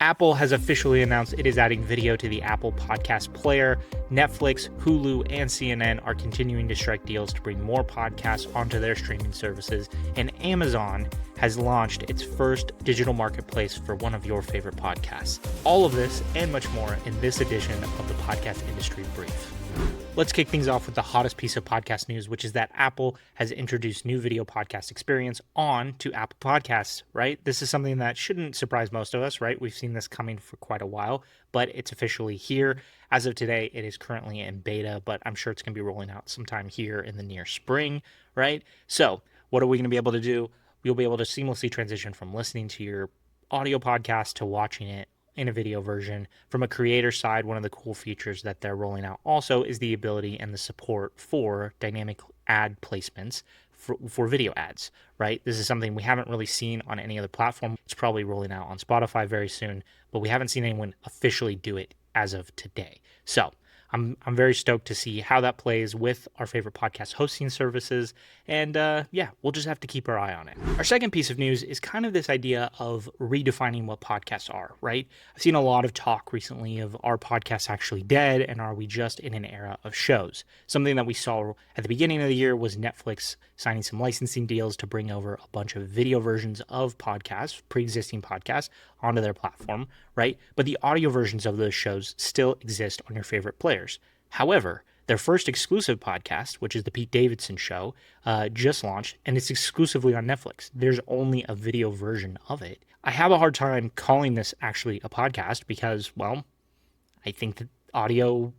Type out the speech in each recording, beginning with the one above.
Apple has officially announced it is adding video to the Apple Podcast Player. Netflix, Hulu, and CNN are continuing to strike deals to bring more podcasts onto their streaming services, and Amazon has launched its first digital marketplace for one of your favorite podcasts. All of this and much more in this edition of the Podcast Industry Brief. Let's kick things off with the hottest piece of podcast news, which is that Apple has introduced new video podcast experience on to Apple Podcasts, right? This is something that shouldn't surprise most of us, right? We've seen this coming for quite a while, but it's officially here. As of today, it is currently in beta, but I'm sure it's going to be rolling out sometime here in the near spring, right? So what are we going to be able to do? You'll be able to seamlessly transition from listening to your audio podcast to watching it in a video version. From a creator side, one of the cool features that they're rolling out also is the ability and the support for dynamic ad placements for video ads, right? This is something we haven't really seen on any other platform. It's probably rolling out on Spotify very soon, but we haven't seen anyone officially do it as of today. So I'm very stoked to see how that plays with our favorite podcast hosting services. And we'll just have to keep our eye on it. Our second piece of news is kind of this idea of redefining what podcasts are, right? I've seen a lot of talk recently of, are podcasts actually dead, and are we just in an era of shows? Something that we saw at the beginning of the year was Netflix signing some licensing deals to bring over a bunch of video versions of podcasts, pre-existing podcasts, onto their platform, right? But the audio versions of those shows still exist on your favorite players. However, their first exclusive podcast, which is the Pete Davidson Show, just launched, and it's exclusively on Netflix. There's only a video version of it. I have a hard time calling this actually a podcast because, well, I think that audio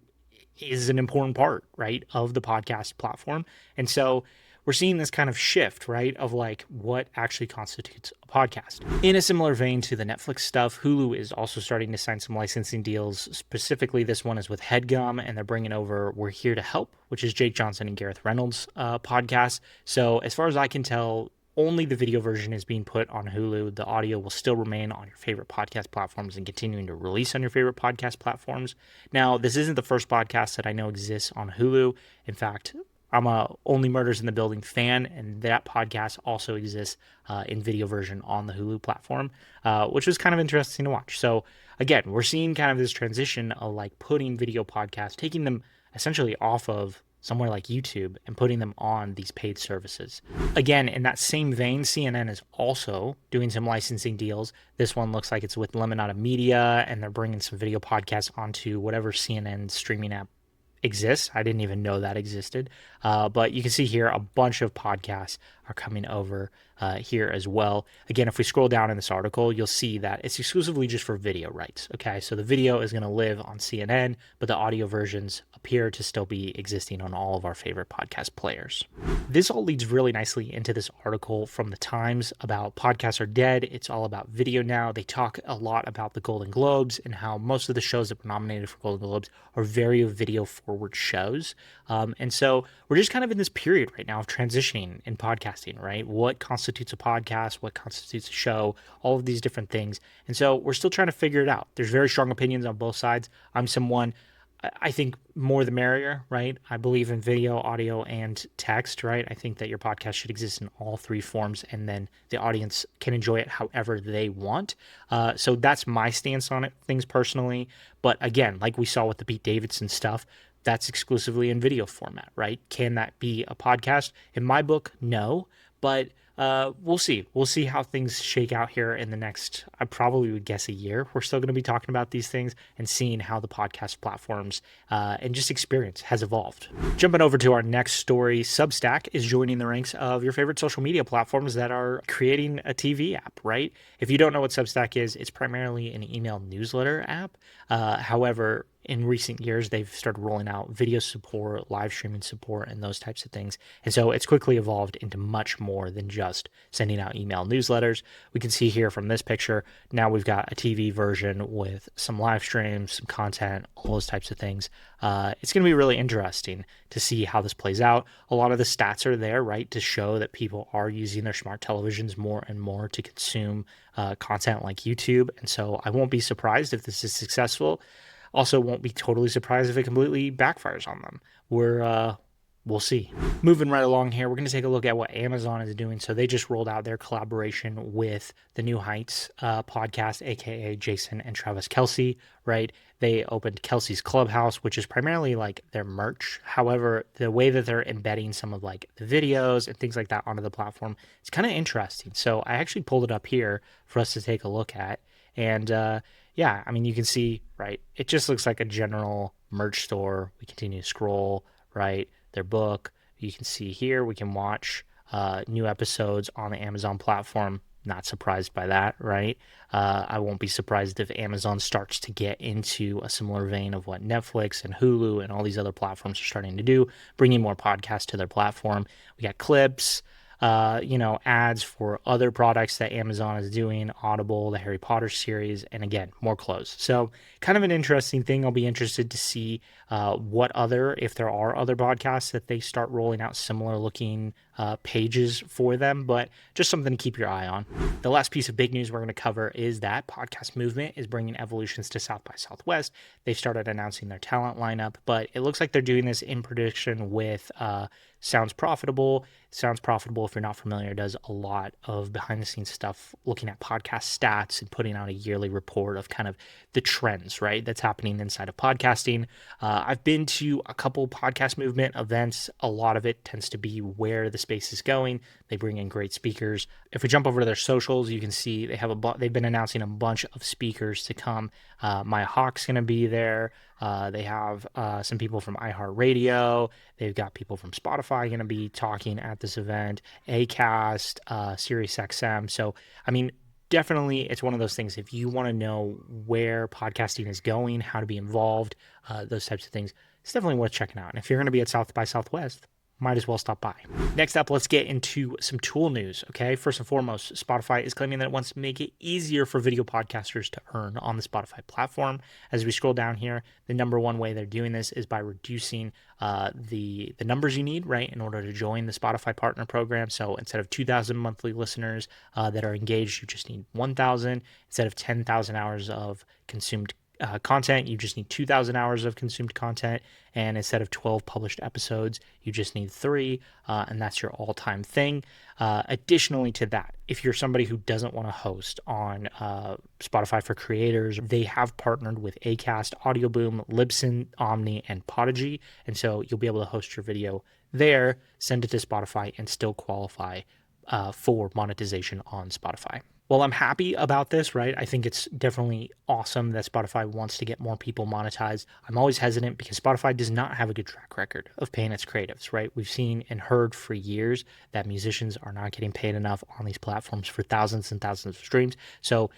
is an important part, right, of the podcast platform. And so we're seeing this kind of shift, right, of like what actually constitutes a podcast. In a similar vein to the Netflix stuff, Hulu is also starting to sign some licensing deals. Specifically, this one is with Headgum, and they're bringing over We're Here to Help, which is Jake Johnson and Gareth Reynolds' podcast. So as far as I can tell, only the video version is being put on Hulu. The audio will still remain on your favorite podcast platforms and continuing to release on your favorite podcast platforms. Now, this isn't the first podcast that I know exists on Hulu. In fact, I'm a Only Murders in the Building fan, and that podcast also exists in video version on the Hulu platform, which was kind of interesting to watch. So again, we're seeing kind of this transition of like putting video podcasts, taking them essentially off of somewhere like YouTube and putting them on these paid services. Again, in that same vein, CNN is also doing some licensing deals. This one looks like it's with Lemonada Media, and they're bringing some video podcasts onto whatever CNN streaming app exists. I didn't even know that existed. But you can see here a bunch of podcasts are coming over here as well. Again, if we scroll down in this article, you'll see that it's exclusively just for video rights. Okay, so the video is going to live on CNN, but the audio versions appear to still be existing on all of our favorite podcast players. This all leads really nicely into this article from the Times about podcasts are dead. It's all about video now. They talk a lot about the Golden Globes and how most of the shows that were nominated for Golden Globes are very video forward shows. And so we're just kind of in this period right now of transitioning in podcasting, right? What constitutes a podcast? What constitutes a show? All of these different things. And so we're still trying to figure it out. There's very strong opinions on both sides. I'm someone, I think more the merrier, right? I believe in video, audio, and text, right? I think that your podcast should exist in all three forms, and then the audience can enjoy it however they want. So that's my stance on it, things personally. But again, like we saw with the Pete Davidson stuff, that's exclusively in video format, right? Can that be a podcast? In my book, no. But we'll see. We'll see how things shake out here in the next, I probably would guess, a year. We're still going to be talking about these things and seeing how the podcast platforms and just experience has evolved. Jumping over to our next story, Substack is joining the ranks of your favorite social media platforms that are creating a TV app, right? If you don't know what Substack is, it's primarily an email newsletter app. However, in recent years, they've started rolling out video support, live streaming support, and those types of things. And so it's quickly evolved into much more than just sending out email newsletters. We can see here from this picture, now we've got a TV version with some live streams, some content, all those types of things. It's going to be really interesting to see how this plays out. A lot of the stats are there, right, to show that people are using their smart televisions more and more to consume content like YouTube. And so I won't be surprised if this is successful. Also won't be totally surprised if it completely backfires on them. we'll see. Moving right along here, we're going to take a look at what Amazon is doing. So they just rolled out their collaboration with the New Heights podcast, aka Jason and Travis Kelce, right? They opened Kelce's Clubhouse, which is primarily like their merch. However, the way that they're embedding some of like the videos and things like that onto the platform is kind of interesting. So I actually pulled it up here for us to take a look at. And yeah, I mean, you can see, right? It just looks like a general merch store. We continue to scroll, right? Their book. You can see here, we can watch new episodes on the Amazon platform. Not surprised by that, right? I won't be surprised if Amazon starts to get into a similar vein of what Netflix and Hulu and all these other platforms are starting to do, bringing more podcasts to their platform. We got clips, ads for other products that Amazon is doing, Audible, the Harry Potter series, and again, more clothes. So kind of an interesting thing. I'll be interested to see if there are other podcasts that they start rolling out similar looking pages for them, but just something to keep your eye on. The last piece of big news we're going to cover is that Podcast Movement is bringing Evolutions to South by Southwest. They've started announcing their talent lineup, but it looks like they're doing this in prediction with Sounds Profitable. Sounds Profitable, if you're not familiar, does a lot of behind the scenes stuff, looking at podcast stats and putting out a yearly report of kind of the trends, right, that's happening inside of podcasting. I've been to a couple Podcast Movement events. A lot of it tends to be where the space is going. They bring in great speakers. If we jump over to their socials, you can see they've been announcing a bunch of speakers to come. Maya Hawke's going to be there. They have some people from iHeartRadio. They've got people from Spotify going to be talking at this event, Acast, SiriusXM. So, I mean, definitely it's one of those things. If you want to know where podcasting is going, how to be involved, those types of things, it's definitely worth checking out. And if you're going to be at South by Southwest, might as well stop by. Next up, let's get into some tool news, okay? First and foremost, Spotify is claiming that it wants to make it easier for video podcasters to earn on the Spotify platform. As we scroll down here, the number one way they're doing this is by reducing the numbers you need, right, in order to join the Spotify Partner Program. So instead of 2,000 monthly listeners that are engaged, you just need 1,000. Instead of 10,000 hours of consumed content, you just need 2,000 hours of consumed content, and instead of 12 published episodes, you just need 3, and that's your all-time thing. Additionally to that, if you're somebody who doesn't want to host on Spotify for Creators, they have partnered with Acast, Audioboom, Libsyn, Omni, and Podigy, and so you'll be able to host your video there, send it to Spotify, and still qualify for monetization on Spotify. Well, I'm happy about this, right? I think it's definitely awesome that Spotify wants to get more people monetized. I'm always hesitant because Spotify does not have a good track record of paying its creatives, right? We've seen and heard for years that musicians are not getting paid enough on these platforms for thousands and thousands of streams. So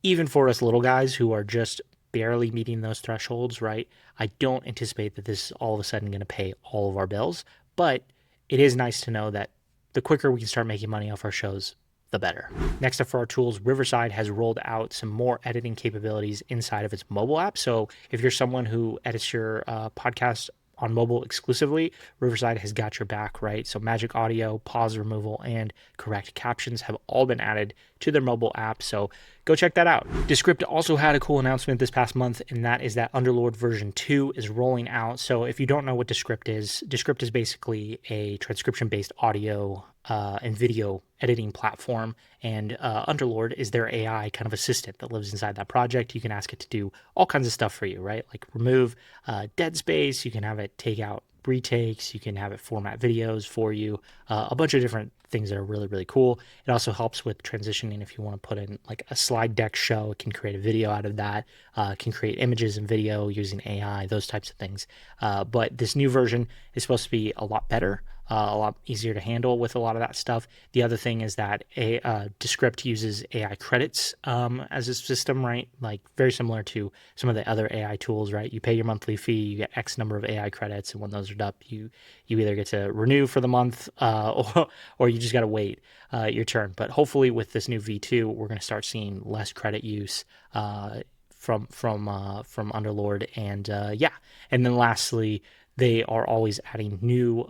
even for us little guys who are just barely meeting those thresholds, right? I don't anticipate that this is all of a sudden going to pay all of our bills, but it is nice to know that the quicker we can start making money off our shows, the better. Next up for our tools, Riverside has rolled out some more editing capabilities inside of its mobile app. So if you're someone who edits your podcast on mobile exclusively, Riverside has got your back, right? So magic audio, pause removal, and correct captions have all been added to their mobile app. So go check that out. Descript also had a cool announcement this past month, and that is that Underlord version 2 is rolling out. So if you don't know what Descript is basically a transcription-based audio and video editing platform, and Underlord is their AI kind of assistant that lives inside that project. You can ask it to do all kinds of stuff for you, right? Like remove dead space, you can have it take out retakes, you can have it format videos for you, a bunch of different things that are really, really cool. It also helps with transitioning. If you want to put in like a slide deck show, it can create a video out of that, can create images and video using AI, those types of things. But this new version is supposed to be a lot better, a lot easier to handle with a lot of that stuff. The other thing is that Descript uses AI credits as a system, right? Like very similar to some of the other AI tools, right? You pay your monthly fee, you get X number of AI credits, and when those are up, you either get to renew for the month or you just got to wait your turn. But hopefully with this new V2, we're going to start seeing less credit use from Underlord, and and then lastly, they are always adding new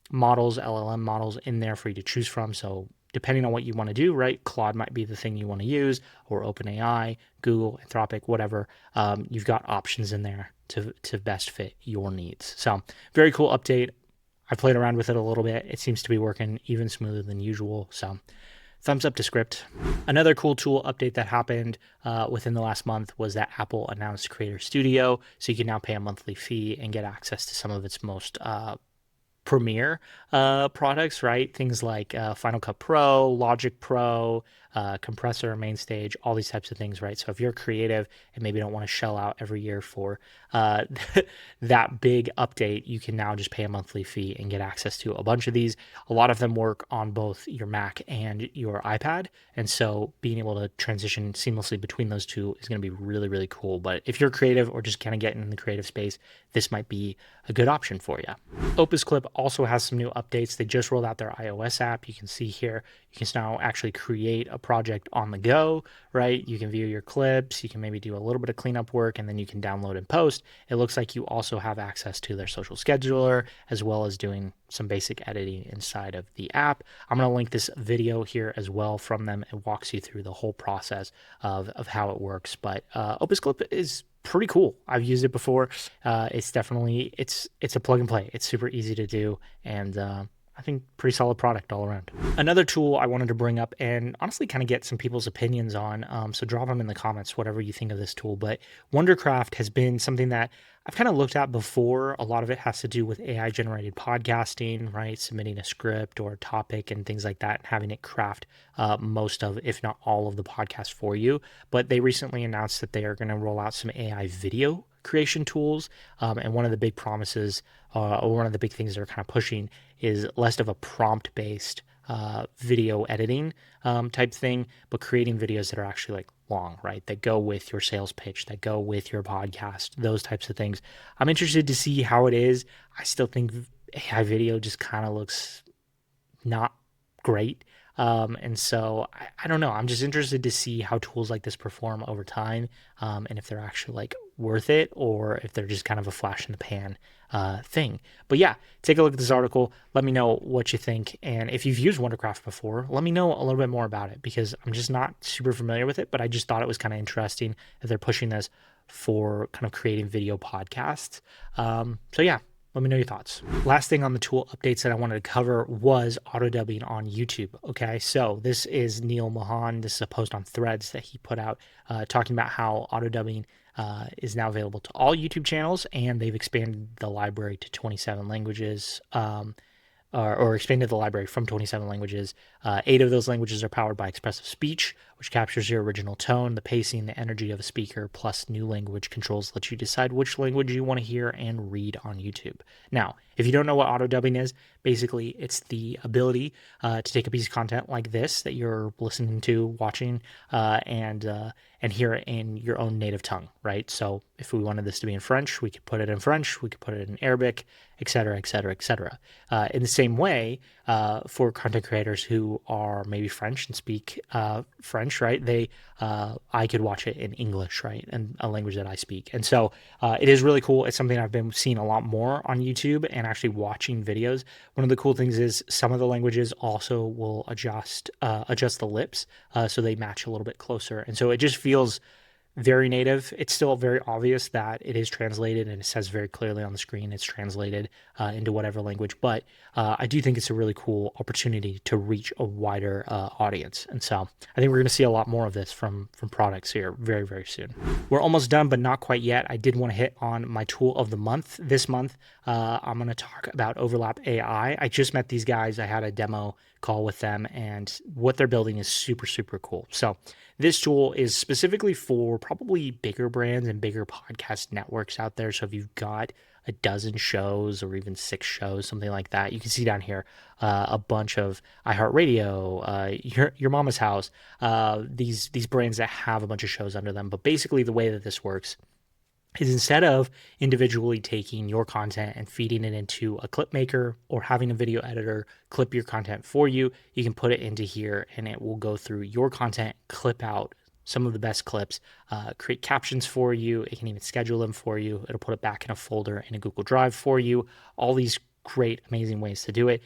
models, LLM models in there for you to choose from. So depending on what you want to do, right? Claude might be the thing you want to use, or OpenAI, Google, Anthropic, whatever. You've got options in there to best fit your needs. So very cool update. I played around with it a little bit. It seems to be working even smoother than usual. So thumbs up to Descript. Another cool tool update that happened within the last month was that Apple announced Creator Studio. So you can now pay a monthly fee and get access to some of its most premier products, right? Things like Final Cut Pro, Logic Pro, Compressor, Mainstage, all these types of things, right? So if you're creative and maybe don't want to shell out every year for that big update, you can now just pay a monthly fee and get access to a bunch of these. A lot of them work on both your Mac and your iPad. And so being able to transition seamlessly between those two is going to be really, really cool. But if you're creative or just kind of getting in the creative space, this might be a good option for you. Opus Clip also has some new updates. They just rolled out their iOS app. You can see here, you can now actually create a project on the go, right? You can view your clips. You can maybe do a little bit of cleanup work, and then you can download and post. It looks like you also have access to their social scheduler, as well as doing some basic editing inside of the app. I'm going to link this video here as well from them. It walks you through the whole process of how it works. But Opus Clip is pretty cool. I've used it before. It's definitely, it's a plug and play. It's super easy to do, and I think pretty solid product all around. Another tool I wanted to bring up and honestly kind of get some people's opinions on, so drop them in the comments, whatever you think of this tool. But Wondercraft has been something that I've kind of looked at before. A lot of it has to do with AI generated podcasting, right? Submitting a script or a topic and things like that, and having it craft most of, if not all of the podcast for you. But they recently announced that they are going to roll out some AI video creation tools. And one of the big promises, or one of the big things they're kind of pushing, is less of a prompt-based video editing type thing, but creating videos that are actually like long, right? That go with your sales pitch, that go with your podcast, those types of things. I'm interested to see how it is. I still think AI video just kind of looks not great. And so I don't know. I'm just interested to see how tools like this perform over time, and if they're actually like worth it, or if they're just kind of a flash in the pan thing. But yeah, take a look at this article. Let me know what you think. And if you've used Wondercraft before, let me know a little bit more about it, because I'm just not super familiar with it, but I just thought it was kind of interesting that they're pushing this for kind of creating video podcasts. So yeah, let me know your thoughts. Last thing on the tool updates that I wanted to cover was auto dubbing on YouTube. Okay, so this is Neil Mahan. This is a post on Threads that he put out talking about how auto dubbing is now available to all YouTube channels, and they've expanded the library to 27 languages. Or expanded the library from 27 languages. 8 of those languages are powered by expressive speech, which captures your original tone, the pacing, the energy of a speaker, plus new language controls let you decide which language you want to hear and read on YouTube. Now, if you don't know what auto dubbing is, basically it's the ability to take a piece of content like this that you're listening to, watching, and hear it in your own native tongue, right? So if we wanted this to be in French, we could put it in French, we could put it in Arabic, etc., etc., etc. In the same way, for content creators who are maybe French and speak French, right? I could watch it in English, right? And a language that I speak. And so it is really cool. It's something I've been seeing a lot more on YouTube and actually watching videos. One of the cool things is some of the languages also will adjust the lips so they match a little bit closer. And so it just feels very native. It's still very obvious that it is translated, and it says very clearly on the screen it's translated into whatever language. But I do think it's a really cool opportunity to reach a wider audience. And so I think we're going to see a lot more of this from products here very, very soon. We're almost done, but not quite yet. I did want to hit on my tool of the month. This month, I'm going to talk about Overlap AI. I just met these guys. I had a demo call with them, and what they're building is super, super cool. So this tool is specifically for probably bigger brands and bigger podcast networks out there. So if you've got a dozen shows or even 6 shows, something like that, you can see down here a bunch of iHeartRadio, Your Mama's House, these brands that have a bunch of shows under them. But basically the way that this works is, instead of individually taking your content and feeding it into a clip maker or having a video editor clip your content for you, you can put it into here and it will go through your content, clip out some of the best clips, create captions for you. It can even schedule them for you. It'll put it back in a folder in a Google Drive for you. All these great, amazing ways to do it.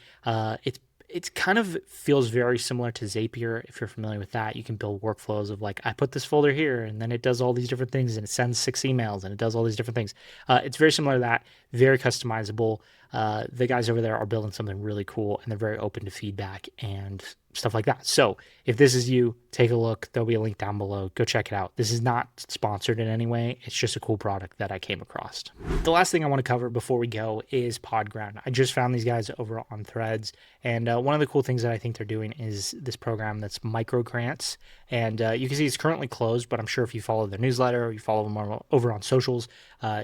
It kind of feels very similar to Zapier. If you're familiar with that, you can build workflows of like, I put this folder here and then it does all these different things and it sends 6 emails and it does all these different things. It's very similar to that, very customizable. The guys over there are building something really cool, and they're very open to feedback and stuff like that. So if this is you, take a look. There'll be a link down below. Go check it out. This is not sponsored in any way. It's just a cool product that I came across. The last thing I want to cover before we go is PodGround. I just found these guys over on Threads, and one of the cool things that I think they're doing is this program that's micro grants. And you can see it's currently closed, but I'm sure if you follow their newsletter or you follow them over on socials,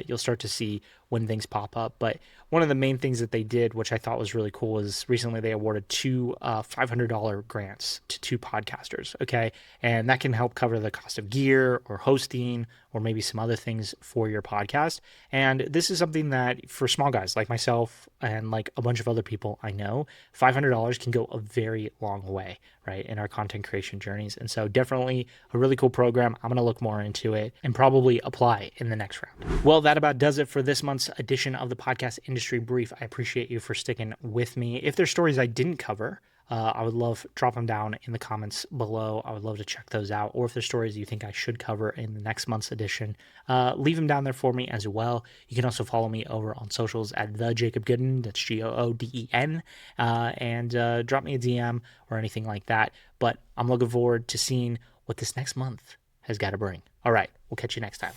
you'll start to see when things pop up. But one of the main things that they did, which I thought was really cool, is recently they awarded two $500 grants to two podcasters, okay? And that can help cover the cost of gear or hosting or maybe some other things for your podcast. And this is something that for small guys like myself and like a bunch of other people I know, $500 can go a very long way, right, in our content creation journeys. And so definitely a really cool program. I'm going to look more into it and probably apply in the next round. Well, that about does it for this month's edition of the Podcast Industry Brief. I appreciate you for sticking with me. If there's stories I didn't cover, I would love, drop them down in the comments below. I would love to check those out. Or if there's stories you think I should cover in the next month's edition, leave them down there for me as well. You can also follow me over on socials at the Jacob Gooden. That's Gooden, and drop me a DM or anything like that. But I'm looking forward to seeing what this next month has got to bring. All right, we'll catch you next time.